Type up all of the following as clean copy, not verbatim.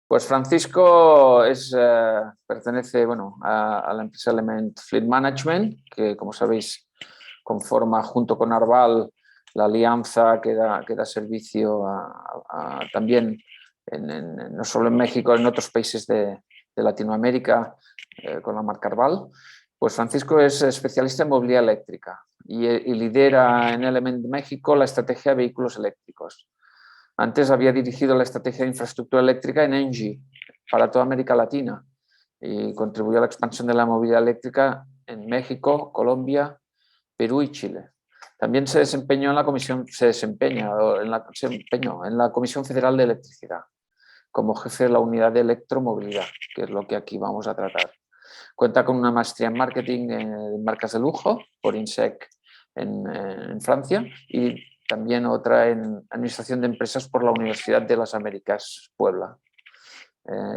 Pues Francisco pertenece a la empresa Element Fleet Management, que como sabéis conforma junto con Arval la alianza que da servicio también no solo en México, en otros países de Latinoamérica con la marca Arval. Pues Francisco es especialista en movilidad eléctrica y lidera en Element México la estrategia de vehículos eléctricos. Antes había dirigido la estrategia de infraestructura eléctrica en Engie para toda América Latina y contribuyó a la expansión de la movilidad eléctrica en México, Colombia, Perú y Chile. También se desempeñó en la Comisión Federal de Electricidad como jefe de la unidad de electromovilidad, que es lo que aquí vamos a tratar. Cuenta con una maestría en marketing de marcas de lujo por INSEC en Francia y también otra en Administración de Empresas por la Universidad de las Américas, Puebla.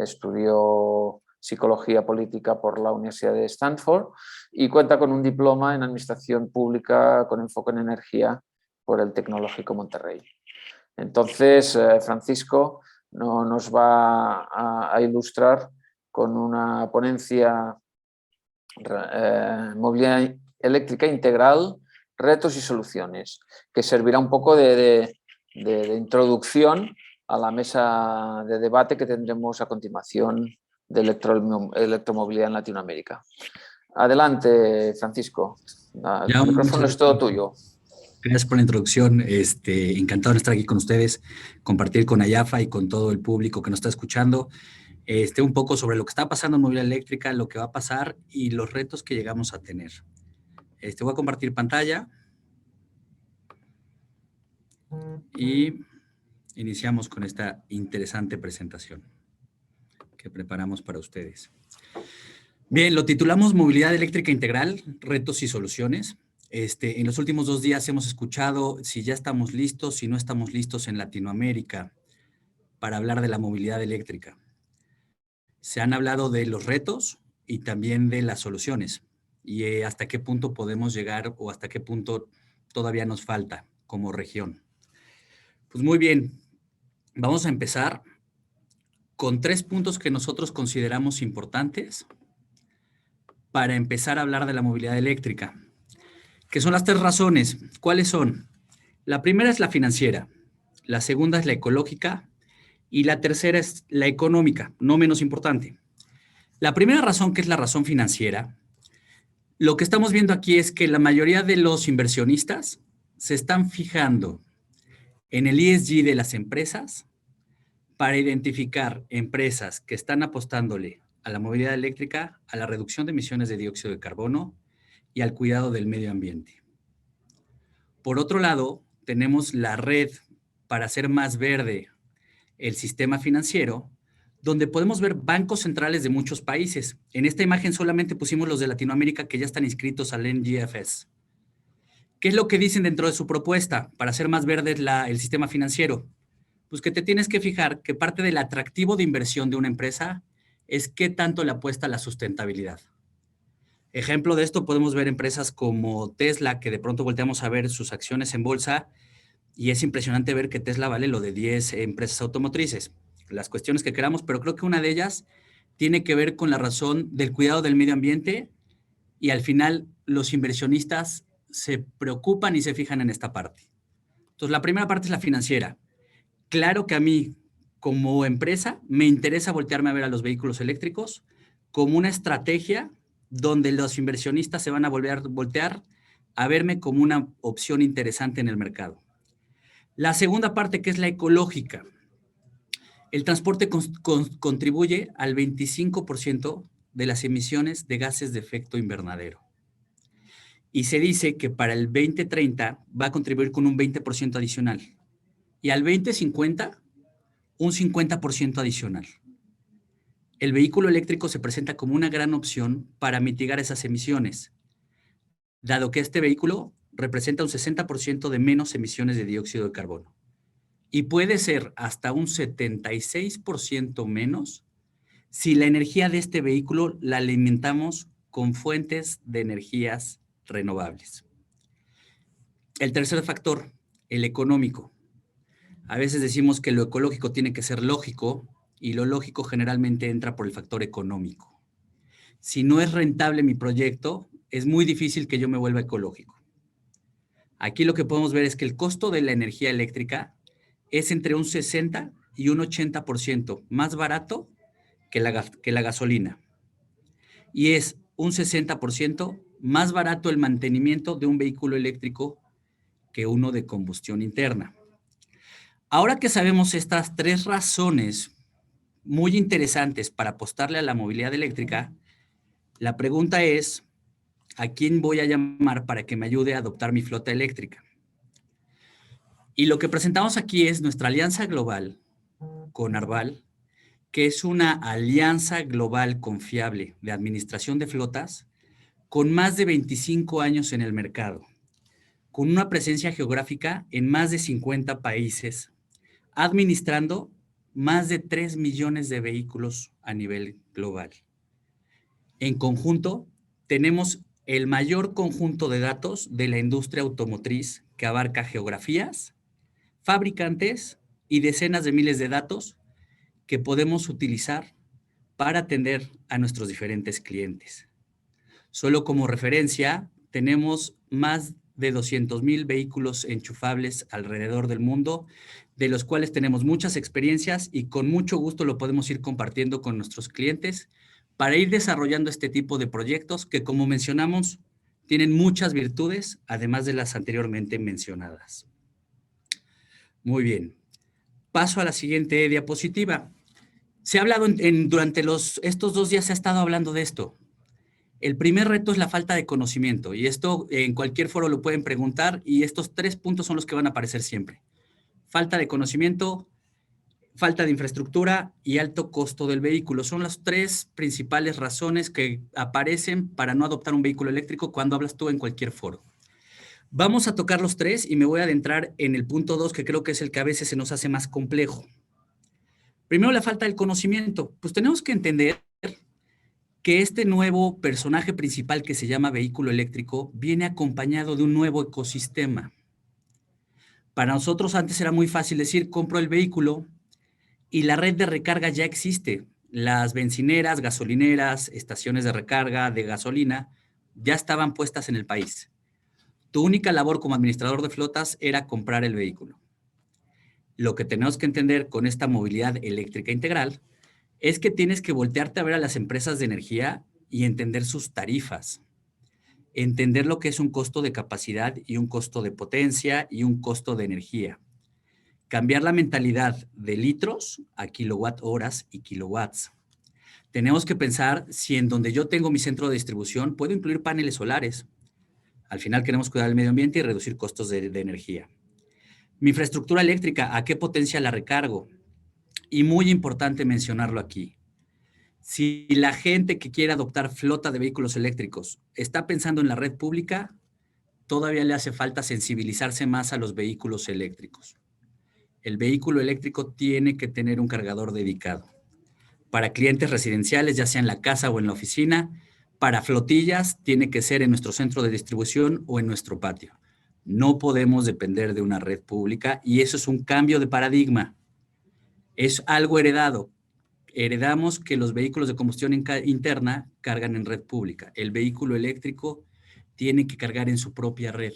Estudió Psicología Política por la Universidad de Stanford y cuenta con un diploma en Administración Pública con enfoque en energía por el Tecnológico Monterrey. Entonces, Francisco nos va a ilustrar con una ponencia movilidad eléctrica integral, retos y soluciones, que servirá un poco de introducción a la mesa de debate que tendremos a continuación de electromovilidad en Latinoamérica. Adelante, Francisco. El micrófono es todo tuyo. Gracias por la introducción. Encantado de estar aquí con ustedes, compartir con Ayafa y con todo el público que nos está escuchando un poco sobre lo que está pasando en movilidad eléctrica, lo que va a pasar y los retos que llegamos a tener. Voy a compartir pantalla y iniciamos con esta interesante presentación que preparamos para ustedes. Bien, lo titulamos Movilidad Eléctrica Integral, Retos y Soluciones. En los últimos 2 días hemos escuchado si ya estamos listos, si no estamos listos en Latinoamérica para hablar de la movilidad eléctrica. Se han hablado de los retos y también de las soluciones y hasta qué punto podemos llegar o hasta qué punto todavía nos falta como región. Pues muy bien, vamos a empezar con 3 puntos que nosotros consideramos importantes para empezar a hablar de la movilidad eléctrica, que son las 3 razones. ¿Cuáles son? La primera es la financiera, la segunda es la ecológica y la tercera es la económica, no menos importante. La primera razón, que es la razón financiera, lo que estamos viendo aquí es que la mayoría de los inversionistas se están fijando en el ESG de las empresas para identificar empresas que están apostándole a la movilidad eléctrica, a la reducción de emisiones de dióxido de carbono y al cuidado del medio ambiente. Por otro lado, tenemos la red para hacer más verde el sistema financiero, donde podemos ver bancos centrales de muchos países. En esta imagen solamente pusimos los de Latinoamérica que ya están inscritos al NGFS. ¿Qué es lo que dicen dentro de su propuesta para hacer más verde el sistema financiero? Pues que te tienes que fijar que parte del atractivo de inversión de una empresa es qué tanto le apuesta a la sustentabilidad. Ejemplo de esto podemos ver empresas como Tesla, que de pronto volteamos a ver sus acciones en bolsa y es impresionante ver que Tesla vale lo de 10 empresas automotrices. Las cuestiones que queramos, pero creo que una de ellas tiene que ver con la razón del cuidado del medio ambiente y al final los inversionistas se preocupan y se fijan en esta parte. Entonces, la primera parte es la financiera. Claro que a mí, como empresa, me interesa voltearme a ver a los vehículos eléctricos como una estrategia donde los inversionistas se van a voltear a verme como una opción interesante en el mercado. La segunda parte, que es la ecológica. El transporte contribuye al 25% de las emisiones de gases de efecto invernadero. Y se dice que para el 2030 va a contribuir con un 20% adicional. Y al 2050, un 50% adicional. El vehículo eléctrico se presenta como una gran opción para mitigar esas emisiones, dado que este vehículo representa un 60% de menos emisiones de dióxido de carbono. Y puede ser hasta un 76% menos si la energía de este vehículo la alimentamos con fuentes de energías renovables. El tercer factor, el económico. A veces decimos que lo ecológico tiene que ser lógico y lo lógico generalmente entra por el factor económico. Si no es rentable mi proyecto, es muy difícil que yo me vuelva ecológico. Aquí lo que podemos ver es que el costo de la energía eléctrica es entre un 60 y un 80% más barato que la gasolina. Y es un 60% más barato el mantenimiento de un vehículo eléctrico que uno de combustión interna. Ahora que sabemos estas 3 razones muy interesantes para apostarle a la movilidad eléctrica, la pregunta es, ¿a quién voy a llamar para que me ayude a adoptar mi flota eléctrica? Y lo que presentamos aquí es nuestra alianza global con Arval, que es una alianza global confiable de administración de flotas con más de 25 años en el mercado, con una presencia geográfica en más de 50 países, administrando más de 3 millones de vehículos a nivel global. En conjunto, tenemos el mayor conjunto de datos de la industria automotriz que abarca geografías, fabricantes y decenas de miles de datos que podemos utilizar para atender a nuestros diferentes clientes. Solo como referencia, tenemos más de 200,000 vehículos enchufables alrededor del mundo, de los cuales tenemos muchas experiencias y con mucho gusto lo podemos ir compartiendo con nuestros clientes para ir desarrollando este tipo de proyectos que, como mencionamos, tienen muchas virtudes, además de las anteriormente mencionadas. Muy bien. Paso a la siguiente diapositiva. Se ha hablado durante estos 2 días se ha estado hablando de esto. El primer reto es la falta de conocimiento y esto en cualquier foro lo pueden preguntar y estos 3 puntos son los que van a aparecer siempre. Falta de conocimiento, falta de infraestructura y alto costo del vehículo. Son las 3 principales razones que aparecen para no adoptar un vehículo eléctrico cuando hablas tú en cualquier foro. Vamos a tocar los 3 y me voy a adentrar en el punto 2, que creo que es el que a veces se nos hace más complejo. Primero, la falta del conocimiento. Pues tenemos que entender que este nuevo personaje principal que se llama vehículo eléctrico viene acompañado de un nuevo ecosistema. Para nosotros antes era muy fácil decir, compro el vehículo y la red de recarga ya existe. Las bencineras, gasolineras, estaciones de recarga de gasolina ya estaban puestas en el país. Tu única labor como administrador de flotas era comprar el vehículo. Lo que tenemos que entender con esta movilidad eléctrica integral es que tienes que voltearte a ver a las empresas de energía y entender sus tarifas. Entender lo que es un costo de capacidad y un costo de potencia y un costo de energía. Cambiar la mentalidad de litros a kilowatt horas y kilowatts. Tenemos que pensar si en donde yo tengo mi centro de distribución puedo incluir paneles solares. Al final queremos cuidar el medio ambiente y reducir costos de energía. Mi infraestructura eléctrica, ¿a qué potencia la recargo? Y muy importante mencionarlo aquí. Si la gente que quiere adoptar flota de vehículos eléctricos está pensando en la red pública, todavía le hace falta sensibilizarse más a los vehículos eléctricos. El vehículo eléctrico tiene que tener un cargador dedicado. Para clientes residenciales, ya sea en la casa o en la oficina, para flotillas tiene que ser en nuestro centro de distribución o en nuestro patio. No podemos depender de una red pública y eso es un cambio de paradigma. Es algo heredado. Heredamos que los vehículos de combustión interna cargan en red pública. El vehículo eléctrico tiene que cargar en su propia red.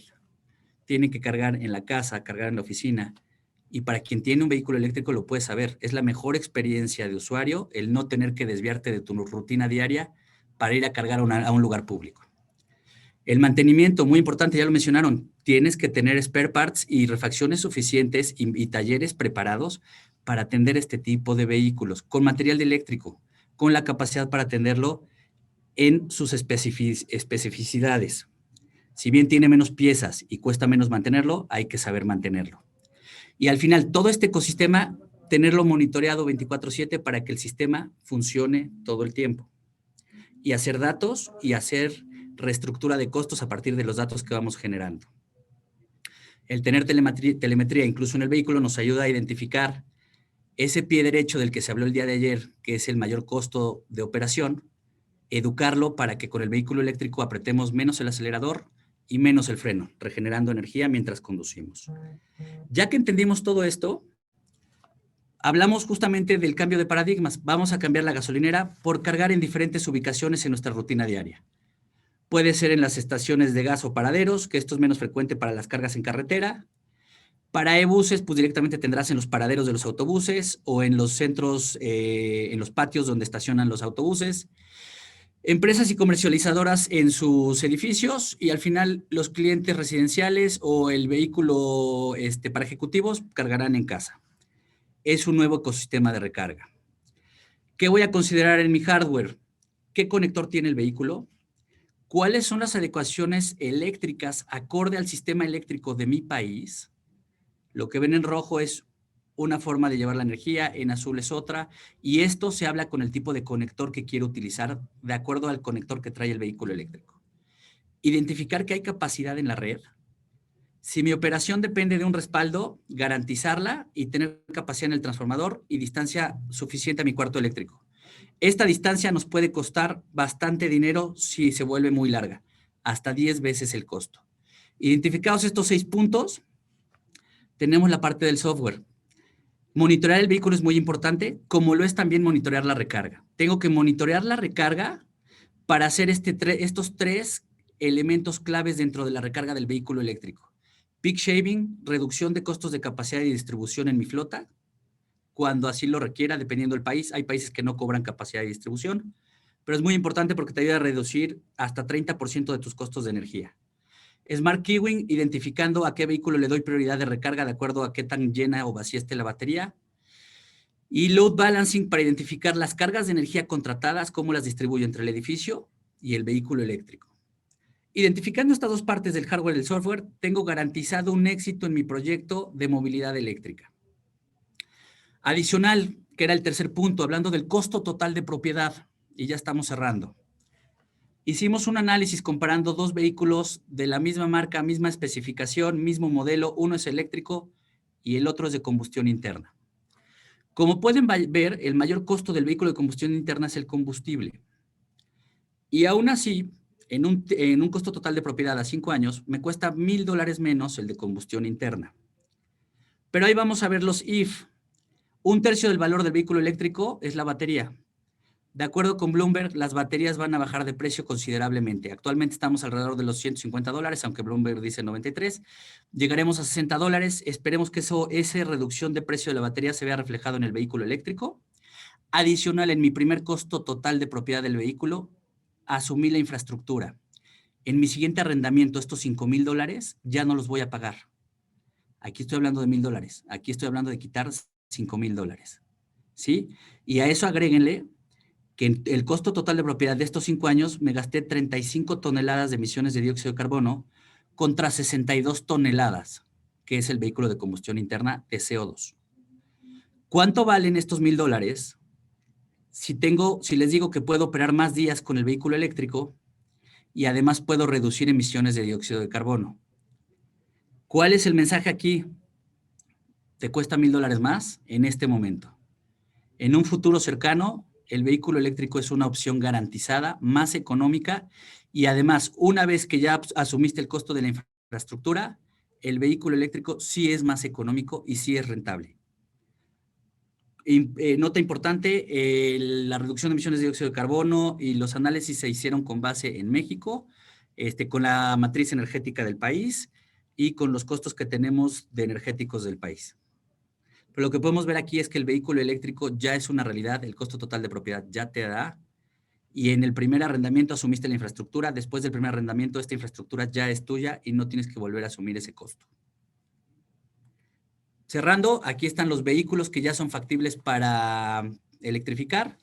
Tiene que cargar en la casa, cargar en la oficina. Y para quien tiene un vehículo eléctrico lo puede saber. Es la mejor experiencia de usuario el no tener que desviarte de tu rutina diaria para ir a cargar a un lugar público. El mantenimiento, muy importante, ya lo mencionaron. Tienes que tener spare parts y refacciones suficientes y talleres preparados para atender este tipo de vehículos, con material eléctrico, con la capacidad para atenderlo en sus especificidades. Si bien tiene menos piezas y cuesta menos mantenerlo, hay que saber mantenerlo. Y al final, todo este ecosistema, tenerlo monitoreado 24/7 para que el sistema funcione todo el tiempo. Y hacer datos y hacer reestructura de costos a partir de los datos que vamos generando. El tener telemetría incluso en el vehículo nos ayuda a identificar ese pie derecho del que se habló el día de ayer, que es el mayor costo de operación, educarlo para que con el vehículo eléctrico apretemos menos el acelerador y menos el freno, regenerando energía mientras conducimos. Ya que entendimos todo esto, Hablamos justamente del cambio de paradigmas. Vamos a cambiar la gasolinera por cargar en diferentes ubicaciones en nuestra rutina diaria. Puede ser en las estaciones de gas o paraderos, que esto es menos frecuente para las cargas en carretera. Para e-buses, pues directamente tendrás en los paraderos de los autobuses o en los centros, en los patios donde estacionan los autobuses. Empresas y comercializadoras en sus edificios y al final los clientes residenciales o el vehículo para ejecutivos cargarán en casa. Es un nuevo ecosistema de recarga. ¿Qué voy a considerar en mi hardware? ¿Qué conector tiene el vehículo? ¿Cuáles son las adecuaciones eléctricas acorde al sistema eléctrico de mi país? Lo que ven en rojo es una forma de llevar la energía, en azul es otra, y esto se habla con el tipo de conector que quiero utilizar de acuerdo al conector que trae el vehículo eléctrico. Identificar que hay capacidad en la red. Si mi operación depende de un respaldo, garantizarla y tener capacidad en el transformador y distancia suficiente a mi cuarto eléctrico. Esta distancia nos puede costar bastante dinero si se vuelve muy larga, hasta 10 veces el costo. Identificados estos 6 puntos, tenemos la parte del software. Monitorear el vehículo es muy importante, como lo es también monitorear la recarga. Tengo que monitorear la recarga para hacer estos 3 elementos claves dentro de la recarga del vehículo eléctrico. Peak shaving, reducción de costos de capacidad y distribución en mi flota, cuando así lo requiera, dependiendo del país. Hay países que no cobran capacidad de distribución, pero es muy importante porque te ayuda a reducir hasta 30% de tus costos de energía. Smart Queuing, identificando a qué vehículo le doy prioridad de recarga de acuerdo a qué tan llena o vacía esté la batería. Y Load Balancing, para identificar las cargas de energía contratadas, cómo las distribuyo entre el edificio y el vehículo eléctrico. Identificando estas 2 partes del hardware y del software, tengo garantizado un éxito en mi proyecto de movilidad eléctrica. Adicional, que era el tercer punto, hablando del costo total de propiedad, y ya estamos cerrando. Hicimos un análisis comparando 2 vehículos de la misma marca, misma especificación, mismo modelo. Uno es eléctrico y el otro es de combustión interna. Como pueden ver, el mayor costo del vehículo de combustión interna es el combustible. Y aún así, en un costo total de propiedad a 5 años, me cuesta $1,000 menos el de combustión interna. Pero ahí vamos a ver los if. 1/3 del valor del vehículo eléctrico es la batería. De acuerdo con Bloomberg, las baterías van a bajar de precio considerablemente. Actualmente estamos alrededor de los $150, aunque Bloomberg dice 93. Llegaremos a $60. Esperemos que esa reducción de precio de la batería se vea reflejado en el vehículo eléctrico. Adicional, en mi primer costo total de propiedad del vehículo, asumí la infraestructura. En mi siguiente arrendamiento, estos $5,000 ya no los voy a pagar. Aquí estoy hablando de $1,000. Aquí estoy hablando de quitar $5,000. ¿Sí? Y a eso agréguenle que el costo total de propiedad de estos 5 años me gasté 35 toneladas de emisiones de dióxido de carbono contra 62 toneladas, que es el vehículo de combustión interna de CO2. ¿Cuánto valen estos $1,000? Si les digo que puedo operar más días con el vehículo eléctrico y además puedo reducir emisiones de dióxido de carbono. ¿Cuál es el mensaje aquí? Te cuesta $1,000 más en este momento. En un futuro cercano, el vehículo eléctrico es una opción garantizada, más económica y además, una vez que ya asumiste el costo de la infraestructura, el vehículo eléctrico sí es más económico y sí es rentable. Nota importante, la reducción de emisiones de dióxido de carbono y los análisis se hicieron con base en México, con la matriz energética del país y con los costos que tenemos de energéticos del país. Pero lo que podemos ver aquí es que el vehículo eléctrico ya es una realidad, el costo total de propiedad ya te da, y en el primer arrendamiento asumiste la infraestructura, después del primer arrendamiento esta infraestructura ya es tuya y no tienes que volver a asumir ese costo. Cerrando, aquí están los vehículos que ya son factibles para electrificar.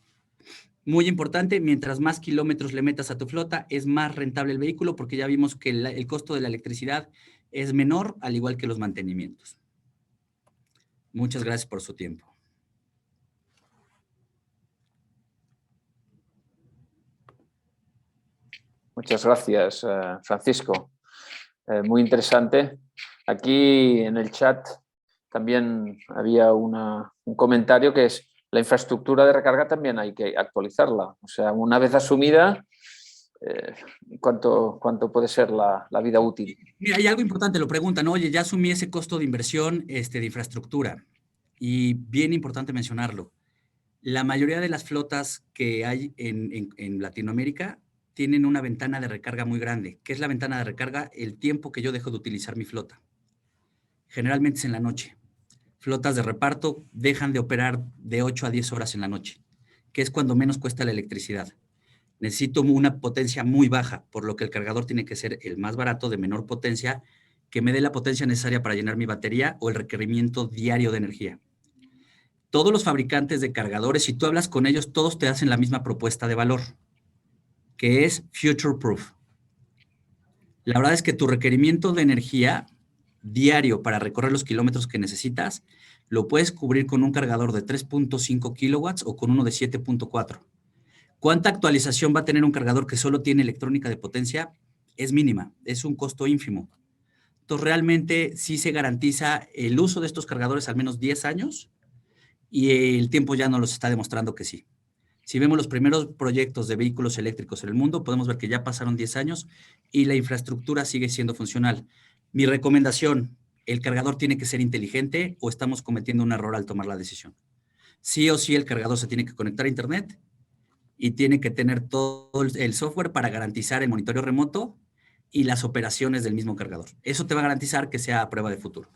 Muy importante, mientras más kilómetros le metas a tu flota, es más rentable el vehículo porque ya vimos que el costo de la electricidad es menor, al igual que los mantenimientos. Muchas gracias por su tiempo. Muchas gracias, Francisco. Muy interesante. Aquí en el chat también había un comentario que es: la infraestructura de recarga también hay que actualizarla. O sea, una vez asumida, ¿cuánto puede ser la vida útil? Mira, hay algo importante, lo preguntan, oye, ya asumí ese costo de inversión de infraestructura. Y bien importante mencionarlo, la mayoría de las flotas que hay en Latinoamérica tienen una ventana de recarga muy grande. ¿Qué es la ventana de recarga? El tiempo que yo dejo de utilizar mi flota. Generalmente es en la noche. Flotas de reparto dejan de operar de 8 a 10 horas en la noche, que es cuando menos cuesta la electricidad. Necesito una potencia muy baja, por lo que el cargador tiene que ser el más barato, de menor potencia, que me dé la potencia necesaria para llenar mi batería o el requerimiento diario de energía. Todos los fabricantes de cargadores, si tú hablas con ellos, todos te hacen la misma propuesta de valor, que es future proof. La verdad es que tu requerimiento de energía diario para recorrer los kilómetros que necesitas, lo puedes cubrir con un cargador de 3.5 kilowatts o con uno de 7.4. ¿Cuánta actualización va a tener un cargador que solo tiene electrónica de potencia? Es mínima, es un costo ínfimo. Entonces, realmente sí se garantiza el uso de estos cargadores al menos 10 años y el tiempo ya nos los está demostrando que sí. Si vemos los primeros proyectos de vehículos eléctricos en el mundo, podemos ver que ya pasaron 10 años y la infraestructura sigue siendo funcional. Mi recomendación, el cargador tiene que ser inteligente o estamos cometiendo un error al tomar la decisión. Sí o sí el cargador se tiene que conectar a internet y tiene que tener todo el software para garantizar el monitoreo remoto y las operaciones del mismo cargador. Eso te va a garantizar que sea a prueba de futuro.